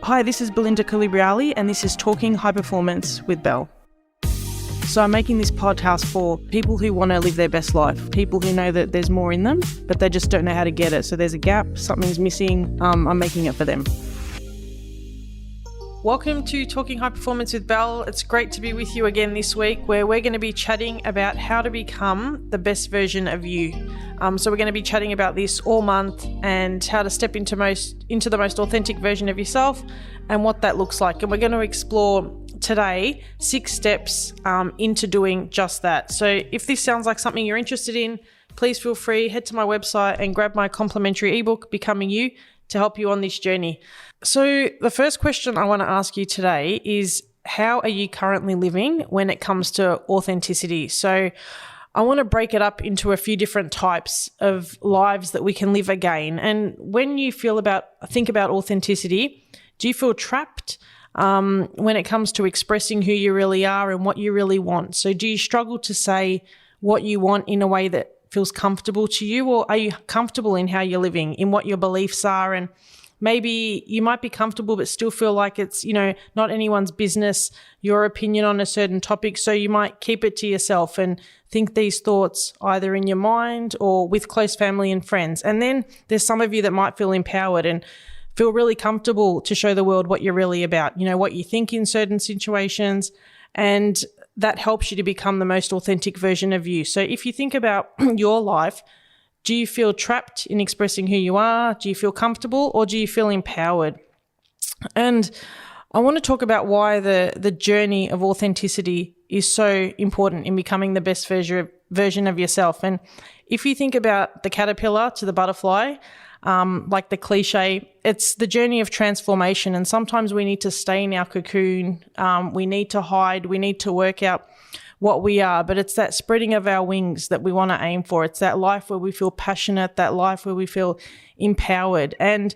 Hi, this is Belinda Calibriali and this is Talking High Performance with Belle. So I'm making this podcast for people who want to live their best life, people who know that there's more in them, but they just don't know how to get it. So there's a gap, something's missing, I'm making it for them. Welcome to Talking High Performance with Belle. It's great to be with you again this week, where we're going to be chatting about how to become the best version of you. So we're going to be chatting about this all month and how to step into the most authentic version of yourself and what that looks like. And we're going to explore today 6 steps into doing just that. So if this sounds like something you're interested in, please feel free, head to my website and grab my complimentary ebook, Becoming You, to help you on this journey. So the first question I want to ask you today is, how are you currently living when it comes to authenticity? So I want to break it up into a few different types of lives that we can live again. And when you think about authenticity, do you feel trapped when it comes to expressing who you really are and what you really want? So do you struggle to say what you want in a way that feels comfortable to you, or are you comfortable in how you're living, in what your beliefs are? And maybe you might be comfortable but still feel like it's, not anyone's business, your opinion on a certain topic. So you might keep it to yourself and think these thoughts either in your mind or with close family and friends. And then there's some of you that might feel empowered and feel really comfortable to show the world what you're really about, what you think in certain situations, and that helps you to become the most authentic version of you. So if you think about your life, do you feel trapped in expressing who you are? Do you feel comfortable, or do you feel empowered? And I want to talk about why the journey of authenticity is so important in becoming the best version of yourself. And if you think about the caterpillar to the butterfly, like the cliche, it's the journey of transformation. And sometimes we need to stay in our cocoon. We need to hide. We need to work out what we are. But it's that spreading of our wings that we want to aim for. It's that life where we feel passionate, that life where we feel empowered. And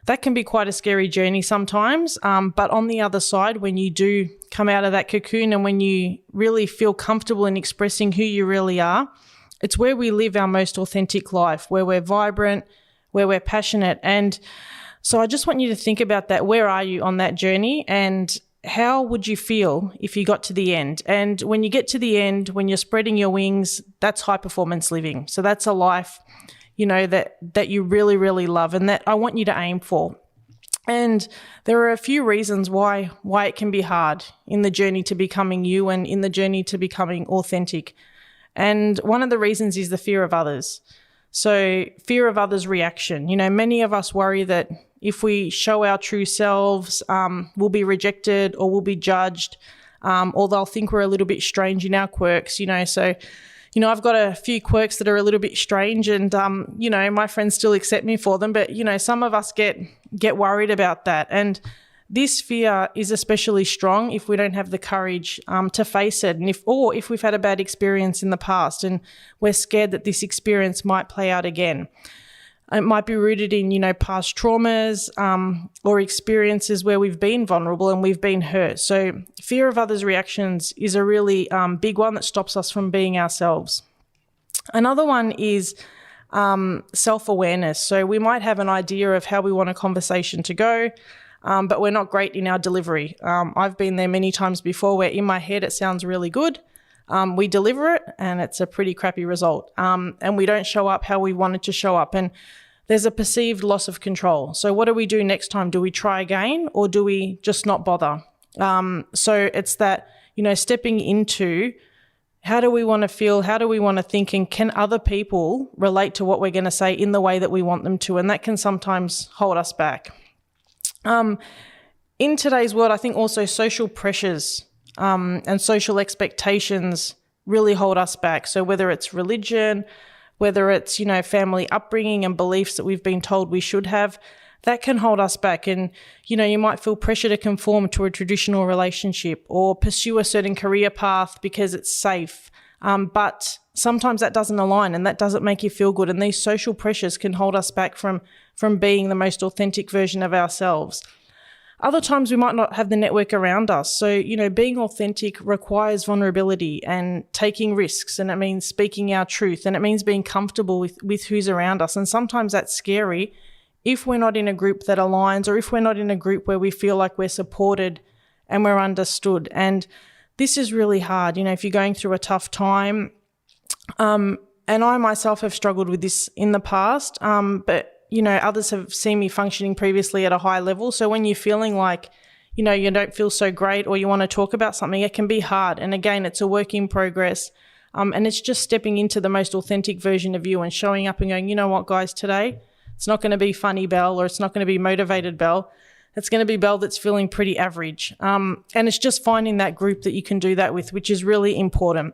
that can be quite a scary journey sometimes. But on the other side, when you do come out of that cocoon and when you really feel comfortable in expressing who you really are, it's where we live our most authentic life, where we're vibrant, where we're passionate. And so I just want you to think about that. Where are you on that journey, and how would you feel if you got to the end? And when you get to the end, when you're spreading your wings, that's high performance living. So that's a life, that you really, really love and that I want you to aim for. And there are a few reasons why it can be hard in the journey to becoming you and in the journey to becoming authentic. And one of the reasons is the fear of others. So fear of others' reaction. Many of us worry that if we show our true selves, we'll be rejected or we'll be judged, or they'll think we're a little bit strange in our quirks, So, I've got a few quirks that are a little bit strange and, my friends still accept me for them. But, some of us get worried about that. And this fear is especially strong if we don't have the courage to face it, and if we've had a bad experience in the past and we're scared that this experience might play out again. It might be rooted in, past traumas or experiences where we've been vulnerable and we've been hurt. So fear of others' reactions is a really big one that stops us from being ourselves. Another one is self-awareness. So we might have an idea of how we want a conversation to go, but we're not great in our delivery. I've been there many times before where in my head it sounds really good. We deliver it and it's a pretty crappy result. And we don't show up how we wanted to show up. And there's a perceived loss of control. So what do we do next time? Do we try again, or do we just not bother? So it's that, stepping into how do we want to feel? How do we want to think? And can other people relate to what we're going to say in the way that we want them to? And that can sometimes hold us back. In today's world, I think also social pressures and social expectations really hold us back. So whether it's religion, whether it's, family upbringing and beliefs that we've been told we should have, that can hold us back. And, you might feel pressure to conform to a traditional relationship or pursue a certain career path because it's safe. But sometimes that doesn't align and that doesn't make you feel good. And these social pressures can hold us back from being the most authentic version of ourselves. Other times we might not have the network around us. So, being authentic requires vulnerability and taking risks, and it means speaking our truth, and it means being comfortable with who's around us. And sometimes that's scary if we're not in a group that aligns, or if we're not in a group where we feel like we're supported and we're understood. And this is really hard, if you're going through a tough time. And I myself have struggled with this in the past, but, others have seen me functioning previously at a high level. So when you're feeling like, you don't feel so great, or you want to talk about something, it can be hard. And again, it's a work in progress. And it's just stepping into the most authentic version of you and showing up and going, you know what, guys, today, it's not going to be funny Belle, or it's not going to be motivated Belle. It's going to be Belle that's feeling pretty average. And it's just finding that group that you can do that with, which is really important.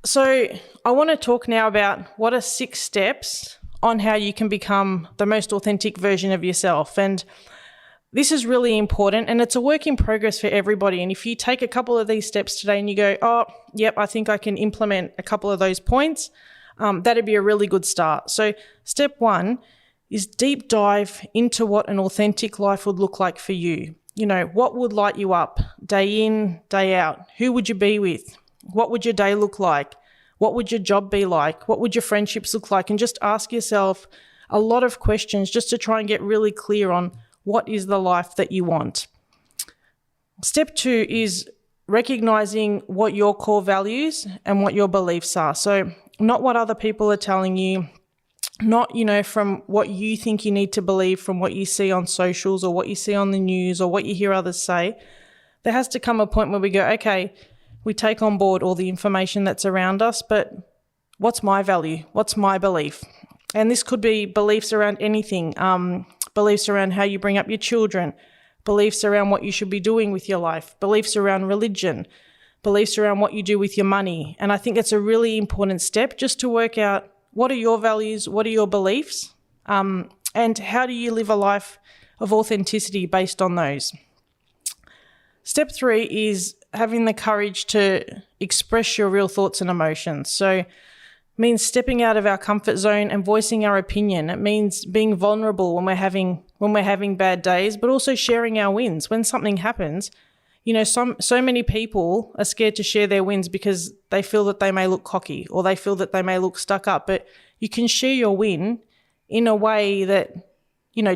So I want to talk now about what are 6 steps on how you can become the most authentic version of yourself. And this is really important, and it's a work in progress for everybody. And if you take a couple of these steps today and you go, oh, yep, I think I can implement a couple of those points, that'd be a really good start. So step 1 is deep dive into what an authentic life would look like for you. What would light you up day in, day out? Who would you be with? What would your day look like? What would your job be like? What would your friendships look like? And just ask yourself a lot of questions just to try and get really clear on what is the life that you want. Step 2 is recognizing what your core values and what your beliefs are. So not what other people are telling you, not, from what you think you need to believe from what you see on socials or what you see on the news or what you hear others say. There has to come a point where we go, okay, we take on board all the information that's around us, but what's my value? What's my belief? And this could be beliefs around anything, beliefs around how you bring up your children, beliefs around what you should be doing with your life, beliefs around religion, beliefs around what you do with your money. And I think it's a really important step just to work out what are your values, what are your beliefs, and how do you live a life of authenticity based on those. Step 3 is having the courage to express your real thoughts and emotions. So it means stepping out of our comfort zone and voicing our opinion. It means being vulnerable when we're having bad days, but also sharing our wins. When something happens, so many people are scared to share their wins because they feel that they may look cocky or they feel that they may look stuck up. But you can share your win in a way that,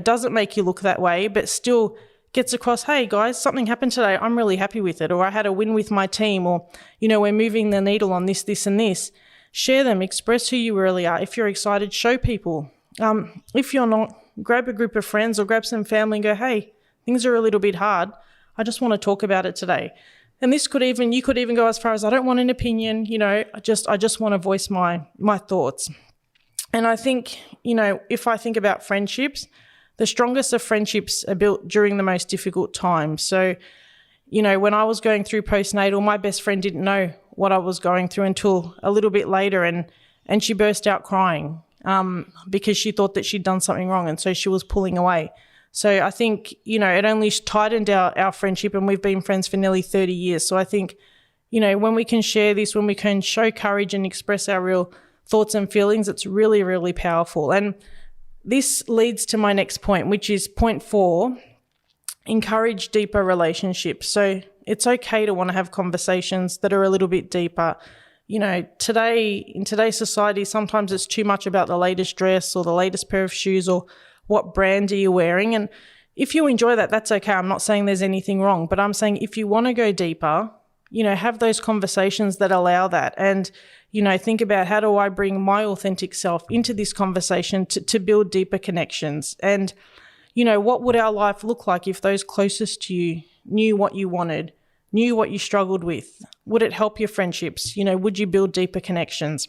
doesn't make you look that way, but still gets across, hey guys, something happened today. I'm really happy with it. Or I had a win with my team, or, we're moving the needle on this, this, and this. Share them, express who you really are. If you're excited, show people. If you're not, grab a group of friends or grab some family and go, hey, things are a little bit hard. I just want to talk about it today. And you could even go as far as, I don't want an opinion, I just want to voice my thoughts. And I think, if I think about friendships, the strongest of friendships are built during the most difficult times. So, when I was going through postnatal, my best friend didn't know what I was going through until a little bit later, and she burst out crying because she thought that she'd done something wrong, and so she was pulling away. So I think, it only tightened our friendship, and we've been friends for nearly 30 years. So I think, when we can share this, when we can show courage and express our real thoughts and feelings, it's really, really powerful. And this leads to my next point, which is point 4, encourage deeper relationships. So it's okay to want to have conversations that are a little bit deeper. In today's society, sometimes it's too much about the latest dress or the latest pair of shoes or what brand are you wearing. And if you enjoy that, that's okay. I'm not saying there's anything wrong, but I'm saying if you want to go deeper, have those conversations that allow that. And, think about, how do I bring my authentic self into this conversation to build deeper connections? And, what would our life look like if those closest to you knew what you wanted, knew what you struggled with? Would it help your friendships? Would you build deeper connections?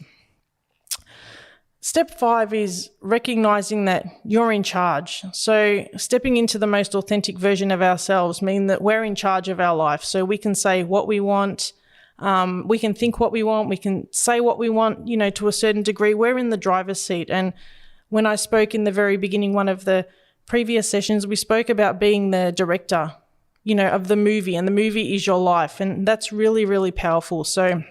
Step 5 is recognizing that you're in charge. So stepping into the most authentic version of ourselves means that we're in charge of our life. So we can say what we want, we can think what we want, we can say what we want, to a certain degree. We're in the driver's seat. And when I spoke in the very beginning, one of the previous sessions, we spoke about being the director, of the movie, and the movie is your life. And that's really, really powerful. So,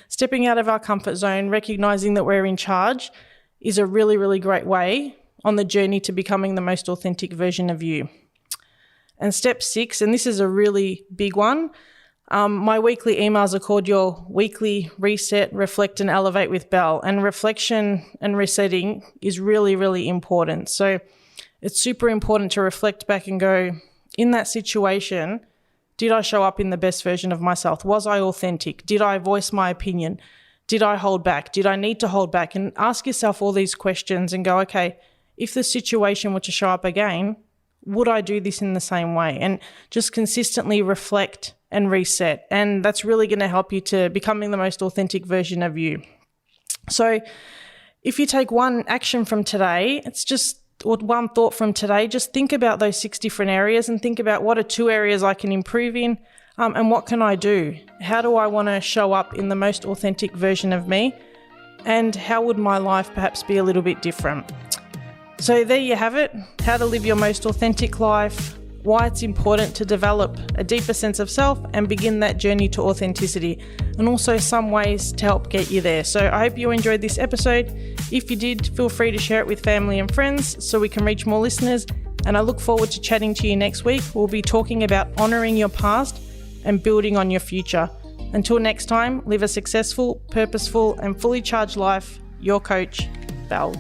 stepping out of our comfort zone, recognizing that we're in charge is a really, really great way on the journey to becoming the most authentic version of you. And step 6, and this is a really big one, My weekly emails are called your weekly reset, reflect and elevate with Belle. And reflection and resetting is really, really important. So it's super important to reflect back and go, in that situation, did I show up in the best version of myself? Was I authentic? Did I voice my opinion? Did I hold back? Did I need to hold back? And ask yourself all these questions and go, okay, if the situation were to show up again, would I do this in the same way? And just consistently reflect and reset. And that's really going to help you to becoming the most authentic version of you. So if you take one action from today, or one thought from today, just think about those 6 different areas and think about what are 2 areas I can improve in, and what can I do? How do I want to show up in the most authentic version of me? And how would my life perhaps be a little bit different? So there you have it, how to live your most authentic life, why it's important to develop a deeper sense of self and begin that journey to authenticity, and also some ways to help get you there. So I hope you enjoyed this episode. If you did, feel free to share it with family and friends so we can reach more listeners. And I look forward to chatting to you next week. We'll be talking about honouring your past and building on your future. Until next time, live a successful, purposeful and fully charged life. Your coach, Belle.